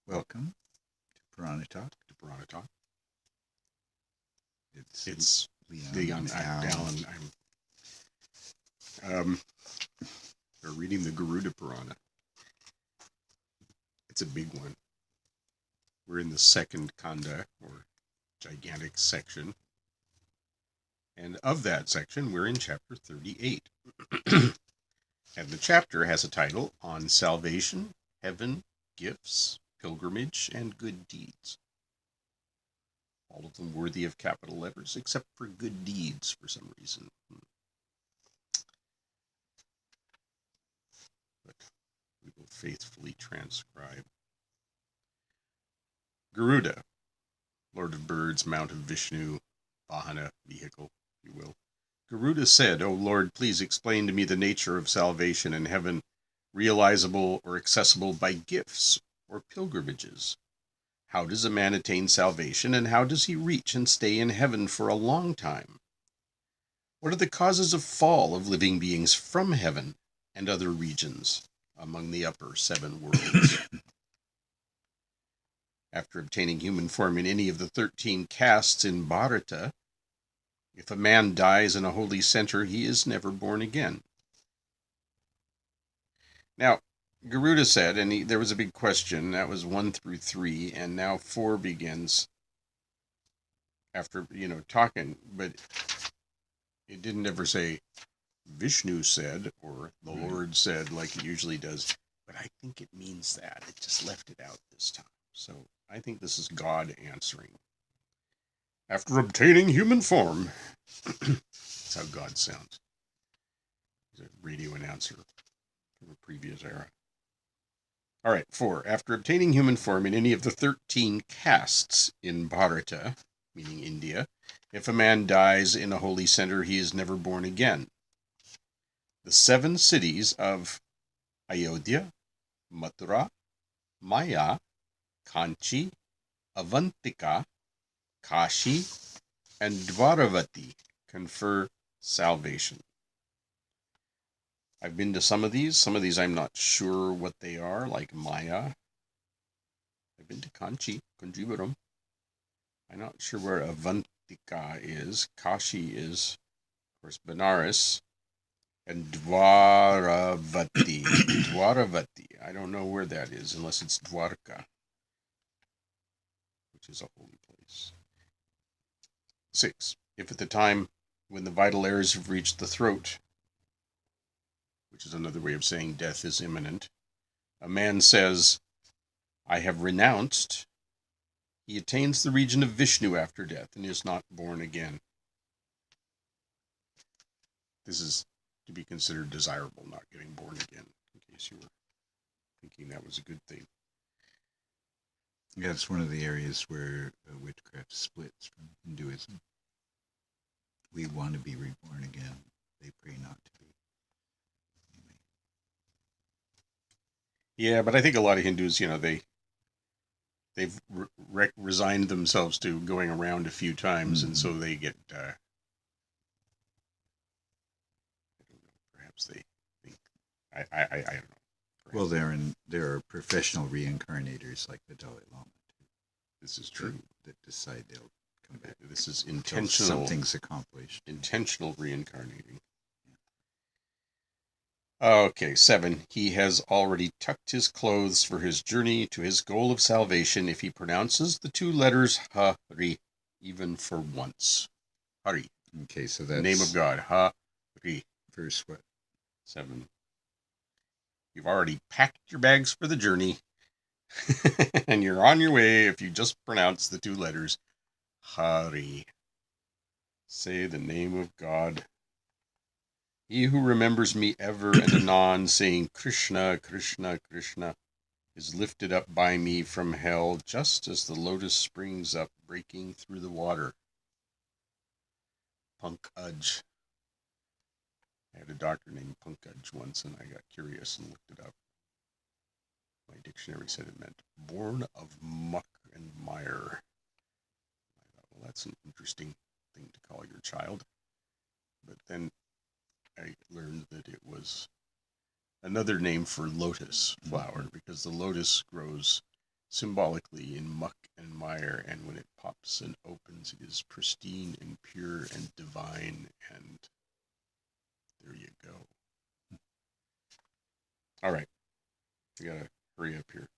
Welcome to Purana Talk. Purana Talk. It's Leon. Leon. I'm Alan. I'm we're reading the Garuda Purana. It's a big one. We're in the second kanda, or gigantic section. And of that section, we're in chapter 38. And the chapter has a title on salvation, heaven, gifts, pilgrimage, and good deeds. All of them worthy of capital letters, except for good deeds for some reason. But we will faithfully transcribe. Garuda, Lord of Birds, Mount of Vishnu, Vahana, vehicle, if you will. Garuda said, O Lord, please explain to me the nature of salvation in heaven, realizable or accessible by gifts or pilgrimages. How does a man attain salvation, and how does he reach and stay in heaven for a long time? What are the causes of fall of living beings from heaven and other regions among the upper 7 worlds? After obtaining human form in any of the 13 castes in Bharata, if a man dies in a holy center, he is never born again. Now, Garuda said, and there was a big question, that was 1 through 3, and now 4 begins after, talking, but it didn't ever say Vishnu said or the Lord said like it usually does, but I think it means that. It just left it out this time. So I think this is God answering. After obtaining human form, that's how God sounds. He's a radio announcer from a previous era. All right, 4. After obtaining human form in any of the 13 castes in Bharata, meaning India, if a man dies in a holy center, he is never born again. The 7 cities of Ayodhya, Mathura, Maya, Kanchi, Avantika, Kashi, and Dwaravati confer salvation. I've been to some of these. Some of these I'm not sure what they are, like Maya. I've been to Kanchi, Kanjivaram. I'm not sure where Avantika is. Kashi is, of course, Benares. And Dwaravati. Dwaravati. I don't know where that is, unless it's Dwarka, which is a holy place. 6. If at the time when the vital airs have reached the throat, which is another way of saying death is imminent, a man says, I have renounced, he attains the region of Vishnu after death and is not born again. This is to be considered desirable, not getting born again, in case you were thinking that was a good thing. Yeah, it's one of the areas where witchcraft splits from Hinduism. We want to be reborn again. They pray not to be. Anyway. Yeah, but I think a lot of Hindus, they've resigned themselves to going around a few times, and so they get. I don't know. Perhaps they think. I don't know. Perhaps Well, there are professional reincarnators like the Dalai Lama too. This is true. That decide they'll come back. This is intentional. Something's accomplished. Intentional reincarnating. Okay, 7. He has already tucked his clothes for his journey to his goal of salvation if he pronounces the 2 letters Hari, even for once. Hari. Okay, so that's name of God. Hari. Verse what? 7. You've already packed your bags for the journey, and you're on your way if you just pronounce the 2 letters Hari. Say the name of God. He who remembers me ever and anon, saying Krishna, Krishna, Krishna, is lifted up by me from hell, just as the lotus springs up, breaking through the water. Pankaj. I had a doctor named Pankaj once, and I got curious and looked it up. My dictionary said it meant born of muck and mire. I thought, well, that's an interesting thing to call your child. But then I learned that it was another name for lotus flower, because the lotus grows symbolically in muck and mire, and when it pops and opens, it is pristine and pure and divine, and there you go. All right, we gotta hurry up here.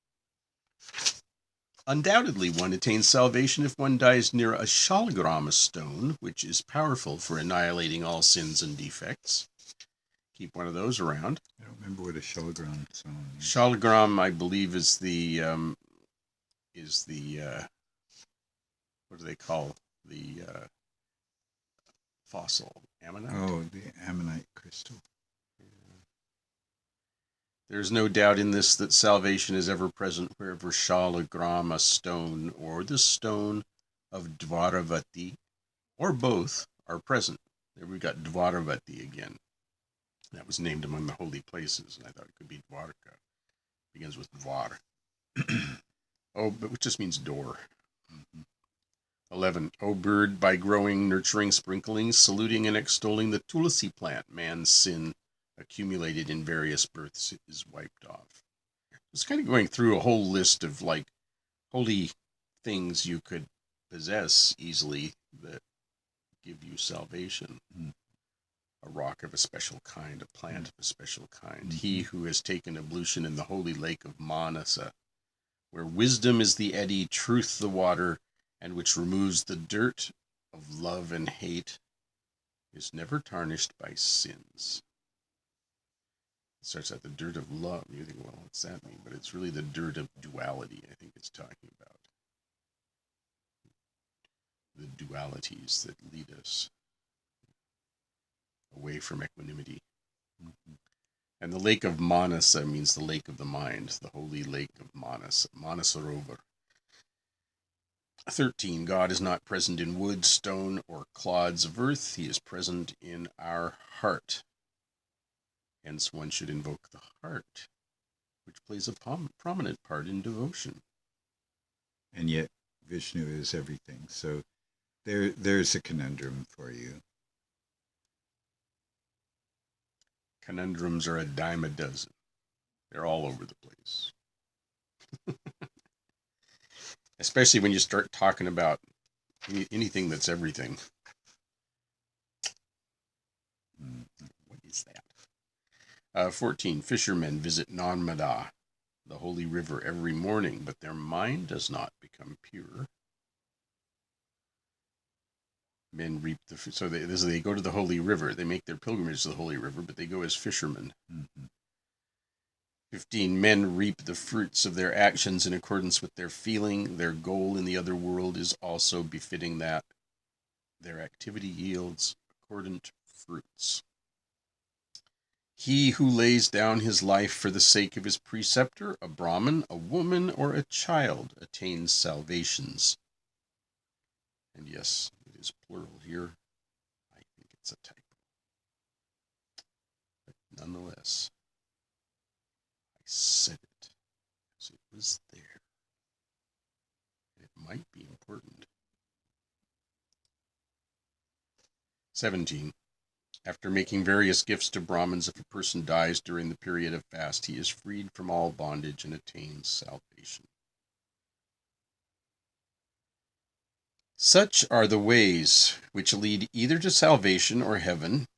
Undoubtedly, one attains salvation if one dies near a shalagrama stone, which is powerful for annihilating all sins and defects. Keep one of those around. I don't remember what a shalagram stone is. Shalagram, I believe, is the what do they call the fossil? Ammonite? Oh, the ammonite crystal. There's no doubt in this that salvation is ever present wherever shalagrama stone or the stone of Dvaravati, or both, are present. There we got Dvaravati again. That was named among the holy places, and I thought it could be Dvarka. Begins with Dvar. Oh, but which just means door. 11. O bird, by growing, nurturing, sprinkling, saluting, and extolling the tulsi plant, man's sin accumulated in various births is wiped off. It's kind of going through a whole list of like holy things you could possess easily that give you salvation. A rock of a special kind, a plant of a special kind. He who has taken ablution in the holy lake of Manasa, where wisdom is the eddy, truth the water, and which removes the dirt of love and hate, is never tarnished by sins. It starts at the dirt of love. You think, well, what's that mean? But it's really the dirt of duality, I think it's talking about. The dualities that lead us away from equanimity. And the lake of Manasa means the lake of the mind, the holy lake of Manasa, Manasarovar. 13. God is not present in wood, stone, or clods of earth. He is present in our heart. Hence, one should invoke the heart, which plays a prominent part in devotion. And yet, Vishnu is everything. So there's a conundrum for you. Conundrums are a dime a dozen. They're all over the place. Especially when you start talking about anything that's everything. What is that? 14. Fishermen visit Narmada, the holy river, every morning, but their mind does not become pure. Men reap so they go to the holy river. They make their pilgrimage to the holy river, but they go as fishermen. 15. Men reap the fruits of their actions in accordance with their feeling. Their goal in the other world is also befitting that. Their activity yields accordant fruits. He who lays down his life for the sake of his preceptor, a Brahmin, a woman, or a child, attains salvations. And yes, it is plural here. I think it's a typo. But nonetheless, I said it as it was there. It might be important. 17. After making various gifts to Brahmins, if a person dies during the period of fast, he is freed from all bondage and attains salvation. Such are the ways which lead either to salvation or heaven,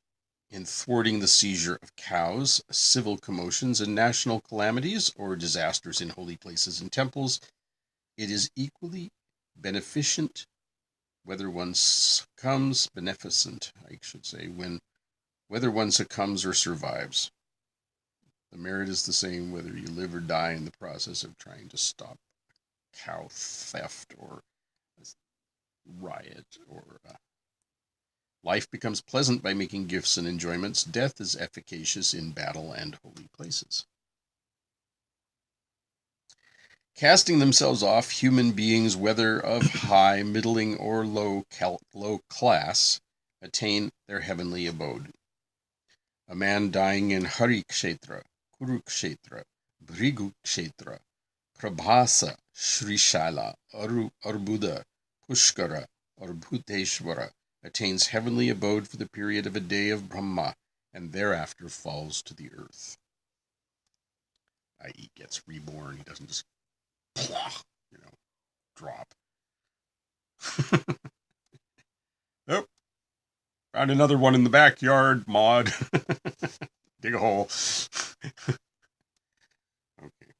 in thwarting the seizure of cows, civil commotions, and national calamities, or disasters in holy places and temples. It is equally beneficent whether one succumbs, beneficent, I should say, whether one succumbs or survives. The merit is the same whether you live or die in the process of trying to stop cow theft or riot or life becomes pleasant by making gifts and enjoyments. Death is efficacious in battle and holy places. Casting themselves off, human beings, whether of high, middling, or low class, attain their heavenly abode. A man dying in Harikshetra, Kurukshetra, Bhrigukshetra, Prabhasa, Shrishala, Arbuda, Pushkara, or Bhuteshwara attains heavenly abode for the period of a day of Brahma, and thereafter falls to the earth. I.e., gets reborn. He doesn't just you know, drop. Oh, found another one in the backyard, Maud. Dig a hole. Okay.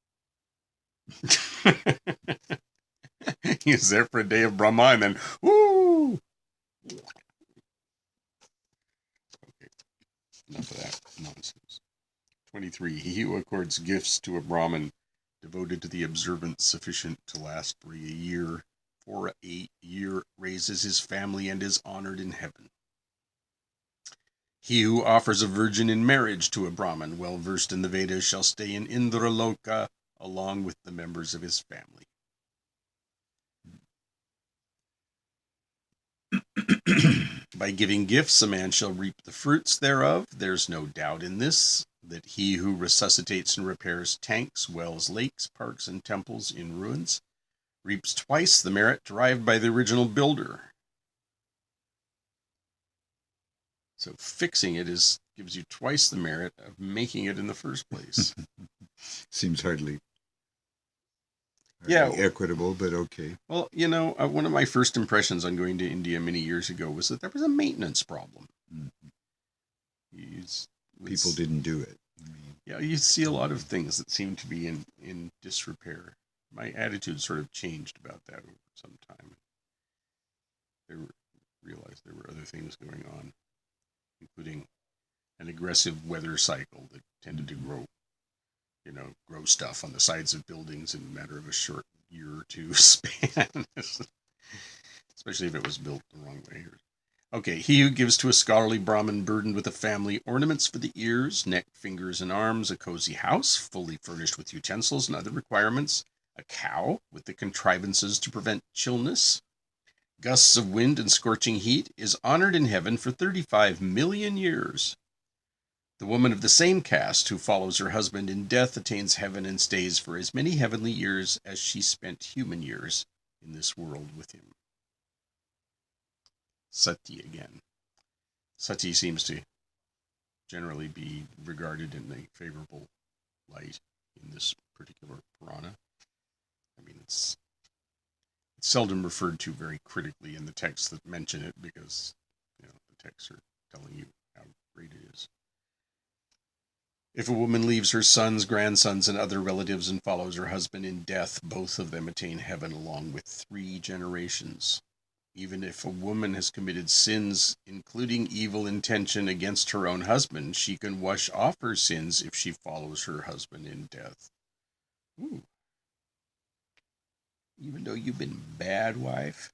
He was there for a day of Brahma and then, woo! Okay, enough of that nonsense. 23. He who accords gifts to a Brahmin devoted to the observance sufficient to last for a year raises his family and is honored in heaven. He who offers a virgin in marriage to a Brahmin well versed in the Vedas shall stay in Indraloka along with the members of his family. By giving gifts, a man shall reap the fruits thereof. There's no doubt in this, that he who resuscitates and repairs tanks, wells, lakes, parks, and temples in ruins reaps twice the merit derived by the original builder. So fixing it gives you twice the merit of making it in the first place. Seems hardly Yeah. equitable, but okay. Well, one of my first impressions on going to India many years ago was that there was a maintenance problem. Mm-hmm. People didn't do it. Yeah, you see a lot of things that seem to be in disrepair. My attitude sort of changed about that over some time. I realized there were other things going on, including an aggressive weather cycle that tended to grow stuff on the sides of buildings in a matter of a short year or two span, especially if it was built the wrong way. Okay, he who gives to a scholarly Brahmin burdened with a family ornaments for the ears, neck, fingers, and arms, a cozy house, fully furnished with utensils and other requirements, a cow with the contrivances to prevent chillness, gusts of wind and scorching heat, is honored in heaven for 35 million years. The woman of the same caste who follows her husband in death attains heaven and stays for as many heavenly years as she spent human years in this world with him. Sati again. Sati seems to generally be regarded in a favorable light in this particular Purana. I mean, it's seldom referred to very critically in the texts that mention it because, the texts are telling you how great it is. If a woman leaves her sons, grandsons, and other relatives and follows her husband in death, both of them attain heaven along with 3 generations. Even if a woman has committed sins, including evil intention against her own husband, she can wash off her sins if she follows her husband in death. Ooh. Even though you've been a bad wife?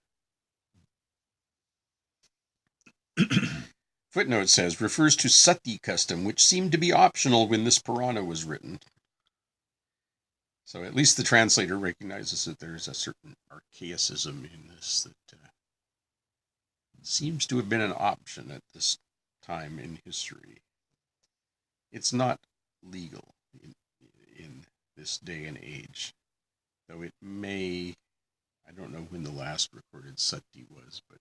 Footnote says, refers to sati custom, which seemed to be optional when this Purana was written. So at least the translator recognizes that there's a certain archaicism in this that seems to have been an option at this time in history. It's not legal in this day and age, though it may, I don't know when the last recorded sati was, but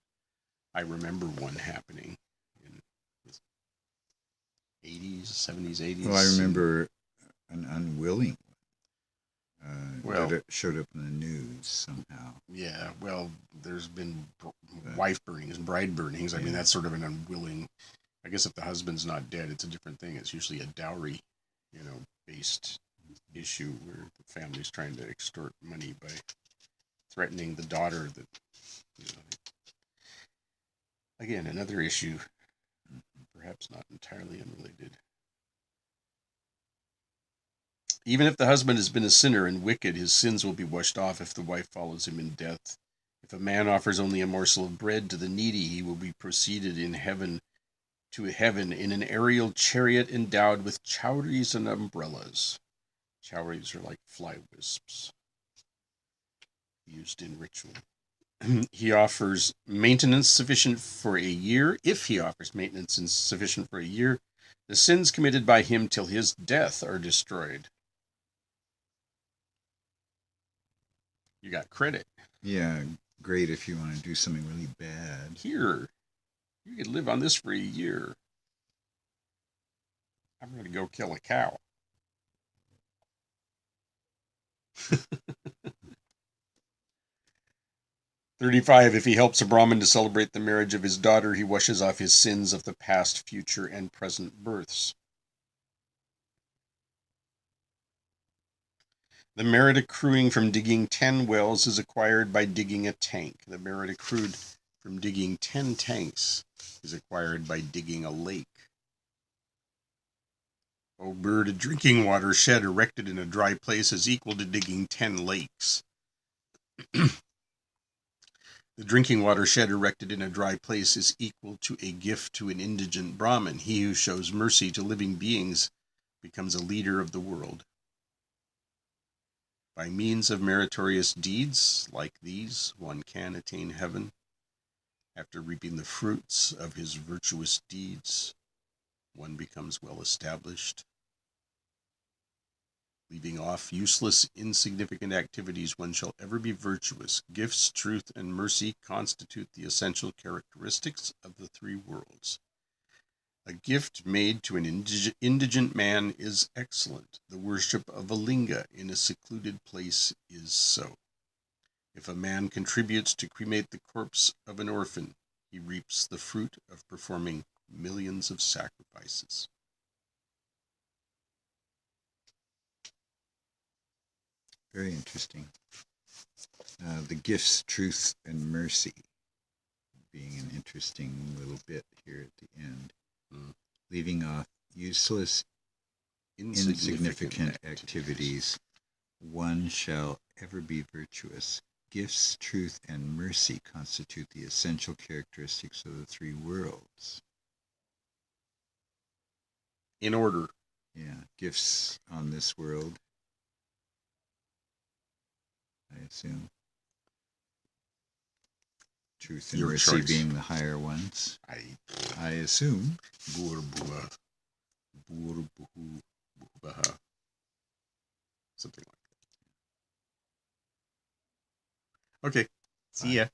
I remember one happening in the 80s, 70s, 80s. Well, I remember an unwilling one that showed up in the news somehow. Yeah, well, there's been wife burnings and bride burnings. I mean, that's sort of an unwilling. I guess if the husband's not dead, it's a different thing. It's usually a dowry, based issue where the family's trying to extort money by threatening the daughter that, again, another issue, perhaps not entirely unrelated. Even if the husband has been a sinner and wicked, his sins will be washed off if the wife follows him in death. If a man offers only a morsel of bread to the needy, he will be preceded in heaven to heaven in an aerial chariot endowed with chowries and umbrellas. Chowries are like fly wisps used in ritual. He offers maintenance sufficient for a year. If he offers maintenance sufficient for a year, the sins committed by him till his death are destroyed. You got credit. Yeah, great if you want to do something really bad. Here, you could live on this for a year. I'm going to go kill a cow. 35. If he helps a Brahmin to celebrate the marriage of his daughter, he washes off his sins of the past, future, and present births. The merit accruing from digging 10 wells is acquired by digging a tank. The merit accrued from digging 10 tanks is acquired by digging a lake. O bird, a drinking water shed erected in a dry place is equal to digging 10 lakes. The drinking water shed erected in a dry place is equal to a gift to an indigent Brahmin. He who shows mercy to living beings becomes a leader of the world. By means of meritorious deeds like these, one can attain heaven. After reaping the fruits of his virtuous deeds, one becomes well established. Leaving off useless, insignificant activities, one shall ever be virtuous. Gifts, truth, and mercy constitute the essential characteristics of the three worlds. A gift made to an indigent man is excellent. The worship of a linga in a secluded place is so. If a man contributes to cremate the corpse of an orphan, he reaps the fruit of performing millions of sacrifices. Very interesting. The gifts, truth, and mercy being an interesting little bit here at the end. Leaving off useless, insignificant activities, one shall ever be virtuous. Gifts, truth, and mercy constitute the essential characteristics of the three worlds. In order. Yeah, gifts on this world, I assume. Truth and Your mercy choice. being the higher ones. I assume. Something like that. Okay. See ya.